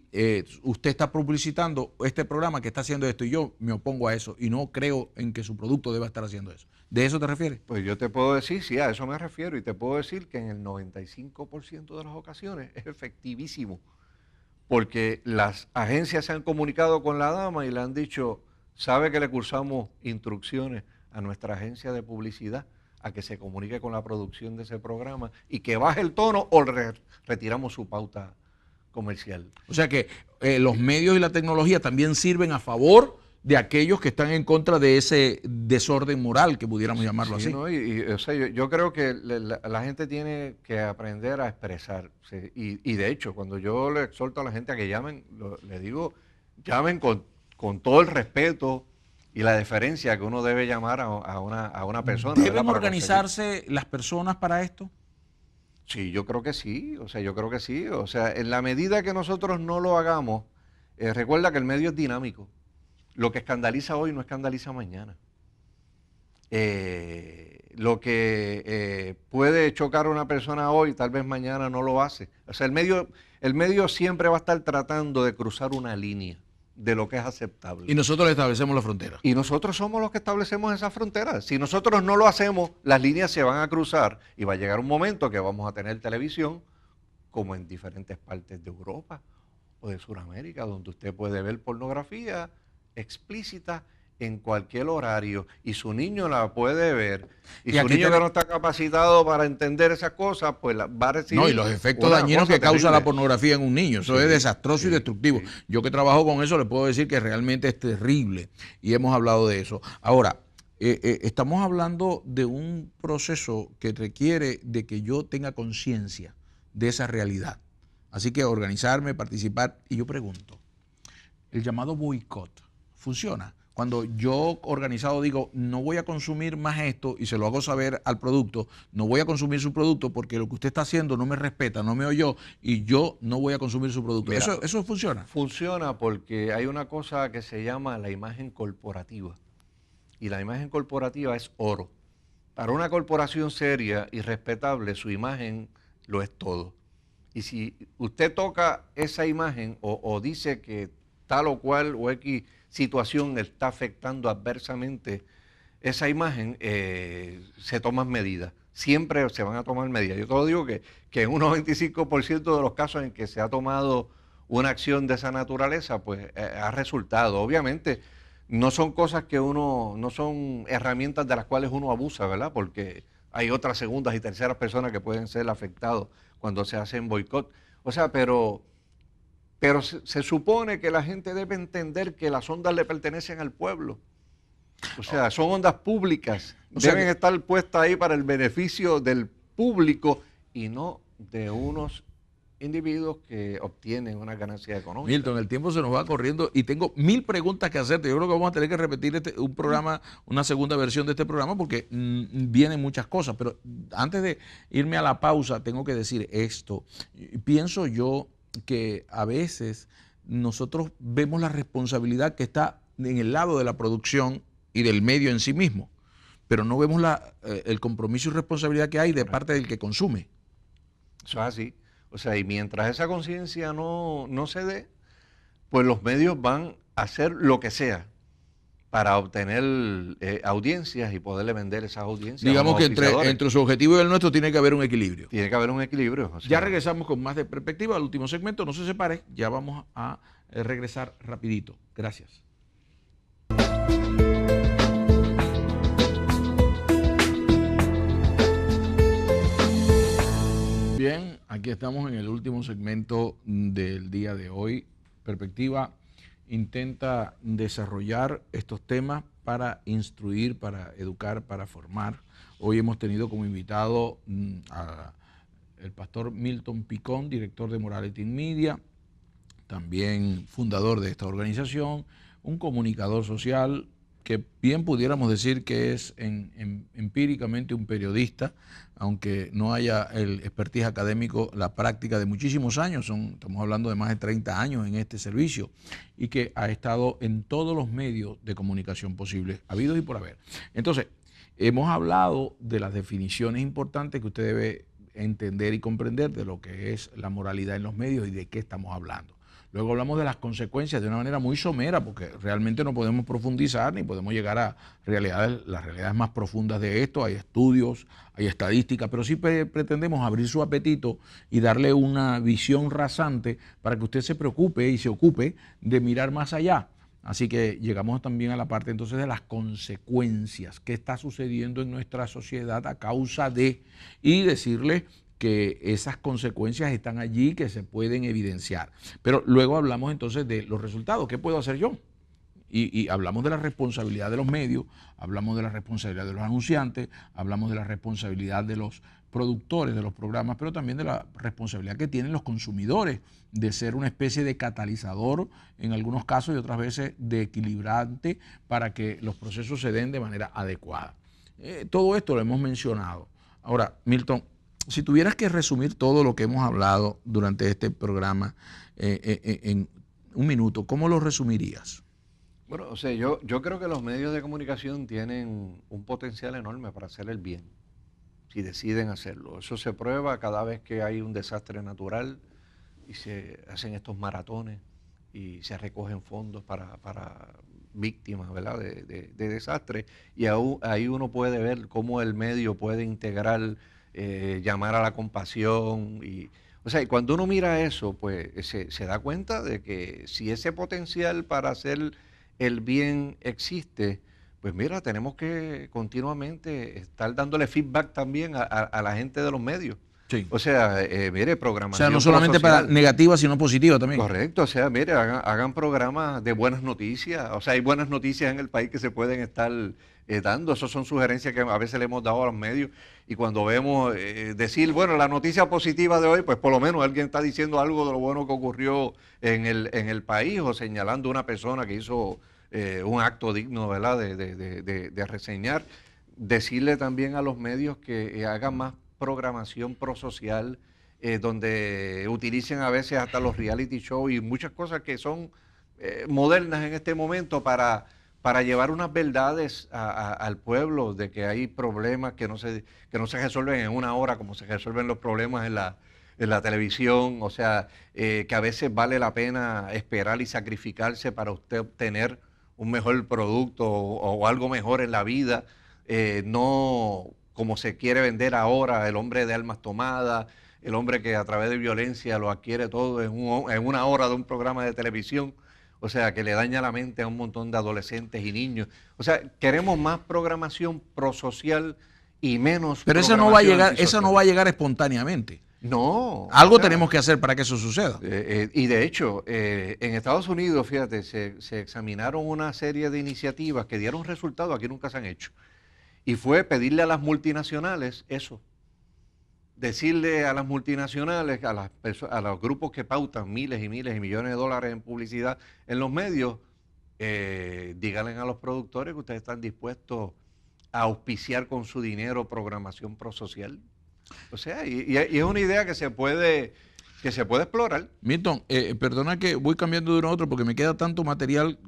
usted está publicitando este programa que está haciendo esto y yo me opongo a eso y no creo en que su producto deba estar haciendo eso. ¿De eso te refieres? Pues yo te puedo decir, sí, a eso me refiero, y te puedo decir que en el 95% de las ocasiones es efectivísimo, porque las agencias se han comunicado con la dama y le han dicho, sabe que le cursamos instrucciones a nuestra agencia de publicidad a que se comunique con la producción de ese programa y que baje el tono o retiramos su pauta comercial. O sea que los medios y la tecnología también sirven a favor de aquellos que están en contra de ese desorden moral, que pudiéramos llamarlo sí, así. ¿no? O sea, yo creo que la gente tiene que aprender a expresarse. Y de hecho, cuando yo le exhorto a la gente a que llamen, le digo, llamen con todo el respeto y la deferencia que uno debe llamar a una persona. ¿Deben organizarse las personas para esto? Sí, yo creo que sí, o sea, yo creo que sí. O sea, en la medida que nosotros no lo hagamos, recuerda que el medio es dinámico. Lo que escandaliza hoy no escandaliza mañana. Lo que puede chocar a una persona hoy, tal vez mañana no lo hace. O sea, el medio siempre va a estar tratando de cruzar una línea de lo que es aceptable. Y nosotros le establecemos la frontera. Y nosotros somos los que establecemos esa frontera. Si nosotros no lo hacemos, las líneas se van a cruzar y va a llegar un momento que vamos a tener televisión como en diferentes partes de Europa o de Sudamérica, donde usted puede ver pornografía explícita en cualquier horario y su niño la puede ver. Y su niño que no está capacitado para entender esas cosas, pues va a recibir. No, y los efectos dañinos que causa la pornografía en un niño. Eso es desastroso y destructivo. Sí. Yo que trabajo con eso le puedo decir que realmente es terrible y hemos hablado de eso. Ahora, estamos hablando de un proceso que requiere de que yo tenga conciencia de esa realidad. Así que organizarme, participar. Y yo pregunto, el llamado boicot, ¿funciona? Cuando yo organizado digo, no voy a consumir más esto y se lo hago saber al producto, no voy a consumir su producto porque lo que usted está haciendo no me respeta, no me oyó y yo no voy a consumir su producto. Mira, ¿Eso funciona? Funciona porque hay una cosa que se llama la imagen corporativa. Y la imagen corporativa es oro. Para una corporación seria y respetable, su imagen lo es todo. Y si usted toca esa imagen o dice que tal o cual o X situación está afectando adversamente esa imagen, se toman medidas. Siempre se van a tomar medidas. Yo te lo digo que en un 95% de los casos en que se ha tomado una acción de esa naturaleza, pues ha resultado. Obviamente, no son cosas que no son herramientas de las cuales uno abusa, ¿verdad? Porque hay otras segundas y terceras personas que pueden ser afectados cuando se hacen boicot. O sea, pero pero se supone que la gente debe entender que las ondas le pertenecen al pueblo. O sea, son ondas públicas, deben estar puestas ahí para el beneficio del público y no de unos individuos que obtienen una ganancia económica. Milton, el tiempo se nos va corriendo y tengo 1000 preguntas que hacerte. Yo creo que vamos a tener que repetir un programa, una segunda versión de este programa porque vienen muchas cosas. Pero antes de irme a la pausa, tengo que decir esto. Pienso yo que a veces nosotros vemos la responsabilidad que está en el lado de la producción y del medio en sí mismo, pero no vemos el compromiso y responsabilidad que hay de parte del que consume. Eso es así. O sea, y mientras esa conciencia no se dé, pues los medios van a hacer lo que sea para obtener audiencias y poderle vender esas audiencias. Digamos que entre su objetivo y el nuestro tiene que haber un equilibrio. Tiene que haber un equilibrio. O sea, ya regresamos con más de Perspectiva al último segmento. No se separe, ya vamos a regresar rapidito. Gracias. Bien, aquí estamos en el último segmento del día de hoy. Perspectiva intenta desarrollar estos temas para instruir, para educar, para formar. Hoy hemos tenido como invitado al pastor Milton Picón, director de Morality Media, también fundador de esta organización, un comunicador social que bien pudiéramos decir que es empíricamente un periodista, aunque no haya el expertise académico, la práctica de muchísimos años, estamos hablando de más de 30 años en este servicio, y que ha estado en todos los medios de comunicación posibles, habidos y por haber. Entonces, hemos hablado de las definiciones importantes que usted debe entender y comprender de lo que es la moralidad en los medios y de qué estamos hablando. Luego hablamos de las consecuencias de una manera muy somera, porque realmente no podemos profundizar ni podemos llegar a las realidades más profundas de esto. Hay estudios, hay estadísticas, pero sí pretendemos abrir su apetito y darle una visión rasante para que usted se preocupe y se ocupe de mirar más allá. Así que llegamos también a la parte entonces de las consecuencias, qué está sucediendo en nuestra sociedad a causa de, y decirle que esas consecuencias están allí, que se pueden evidenciar. Pero luego hablamos entonces de los resultados. ¿Qué puedo hacer yo? Y hablamos de la responsabilidad de los medios, hablamos de la responsabilidad de los anunciantes, hablamos de la responsabilidad de los productores de los programas, pero también de la responsabilidad que tienen los consumidores de ser una especie de catalizador en algunos casos y otras veces de equilibrante para que los procesos se den de manera adecuada. Todo esto lo hemos mencionado. Ahora, Milton, si tuvieras que resumir todo lo que hemos hablado durante este programa en un minuto, ¿cómo lo resumirías? Bueno, o sea, yo creo que los medios de comunicación tienen un potencial enorme para hacer el bien, si deciden hacerlo. Eso se prueba cada vez que hay un desastre natural y se hacen estos maratones y se recogen fondos para víctimas, ¿verdad?, de desastres. Y ahí uno puede ver cómo el medio puede integrar, llamar a la compasión. O sea, y cuando uno mira eso, pues se da cuenta de que si ese potencial para hacer el bien existe, pues mira, tenemos que continuamente estar dándole feedback también a la gente de los medios. Sí. O sea, mire, programación. O sea, no solamente para negativa, sino positiva también. Correcto, o sea, mire, hagan programas de buenas noticias. O sea, hay buenas noticias en el país que se pueden estar dando. Esas son sugerencias que a veces le hemos dado a los medios. Y cuando vemos decir, bueno, la noticia positiva de hoy, pues por lo menos alguien está diciendo algo de lo bueno que ocurrió en el país o señalando a una persona que hizo un acto digno, ¿verdad?, de reseñar. Decirle también a los medios que hagan más programación prosocial, donde utilicen a veces hasta los reality shows y muchas cosas que son modernas en este momento para llevar unas verdades al pueblo de que hay problemas que no se resuelven en una hora como se resuelven los problemas en la televisión. O sea, que a veces vale la pena esperar y sacrificarse para usted obtener un mejor producto o algo mejor en la vida, no como se quiere vender ahora, el hombre de almas tomadas, el hombre que a través de violencia lo adquiere todo en una hora de un programa de televisión, o sea, que le daña la mente a un montón de adolescentes y niños. O sea, queremos más programación prosocial y menos. Pero esa no va a llegar espontáneamente. No. Algo O sea, tenemos que hacer para que eso suceda. y de hecho, en Estados Unidos, fíjate, se examinaron una serie de iniciativas que dieron resultados, aquí nunca se han hecho. Y fue pedirle a las multinacionales eso. Decirle a las multinacionales, a los grupos que pautan miles y miles y millones de dólares en publicidad en los medios, díganle a los productores que ustedes están dispuestos a auspiciar con su dinero programación prosocial. O sea, y es una idea que se puede explorar. Milton, perdona que voy cambiando de uno a otro porque me queda tanto material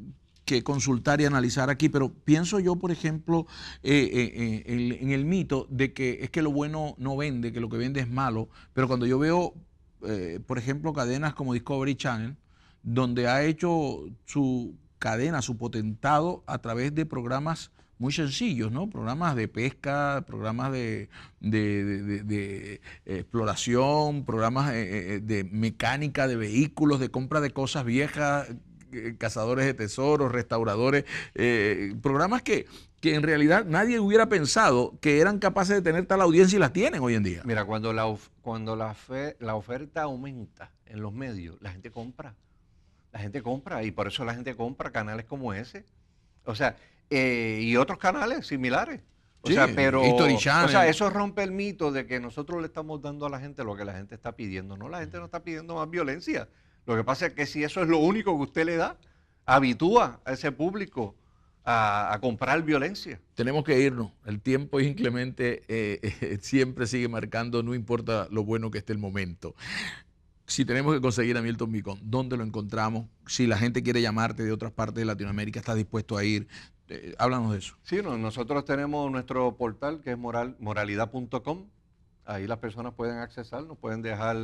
que consultar y analizar aquí, pero pienso yo, por ejemplo, en el mito de que es que lo bueno no vende, que lo que vende es malo, pero cuando yo veo, por ejemplo, cadenas como Discovery Channel, donde ha hecho su cadena, su potentado a través de programas muy sencillos, ¿no? Programas de pesca, programas de exploración, programas de mecánica de vehículos, de compra de cosas viejas, cazadores de tesoros, restauradores, programas que en realidad nadie hubiera pensado que eran capaces de tener tal audiencia y las tienen hoy en día. Mira, cuando la oferta aumenta en los medios, la gente compra. La gente compra y por eso la gente compra canales como ese. O sea, y otros canales similares. O Sí, sea, pero History Channel. o sea, eso rompe el mito de que nosotros le estamos dando a la gente lo que la gente está pidiendo. No, la gente no está pidiendo más violencia. Lo que pasa es que si eso es lo único que usted le da, habitúa a ese público a comprar violencia. Tenemos que irnos. El tiempo es inclemente, siempre sigue marcando, no importa lo bueno que esté el momento. Si tenemos que conseguir a Milton Micón, ¿dónde lo encontramos? Si la gente quiere llamarte de otras partes de Latinoamérica, ¿estás dispuesto a ir? Háblanos de eso. Sí, nosotros tenemos nuestro portal que es moralidad.com. Ahí las personas pueden accesar, nos pueden dejar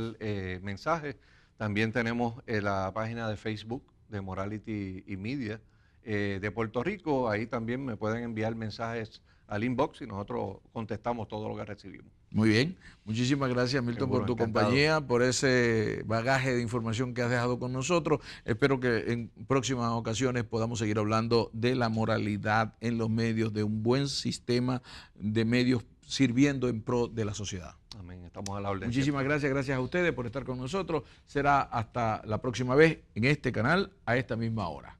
mensajes. También tenemos la página de Facebook de Morality y Media de Puerto Rico. Ahí también me pueden enviar mensajes al inbox y nosotros contestamos todo lo que recibimos. Muy bien. Muchísimas gracias, Milton, Seguro, por tu encantado. compañía, por ese bagaje de información que has dejado con nosotros. Espero que en próximas ocasiones podamos seguir hablando de la moralidad en los medios, de un buen sistema de medios sirviendo en pro de la sociedad. Amén. Estamos a la orden. Muchísimas gracias, gracias a ustedes por estar con nosotros. Será hasta la próxima vez en este canal a esta misma hora.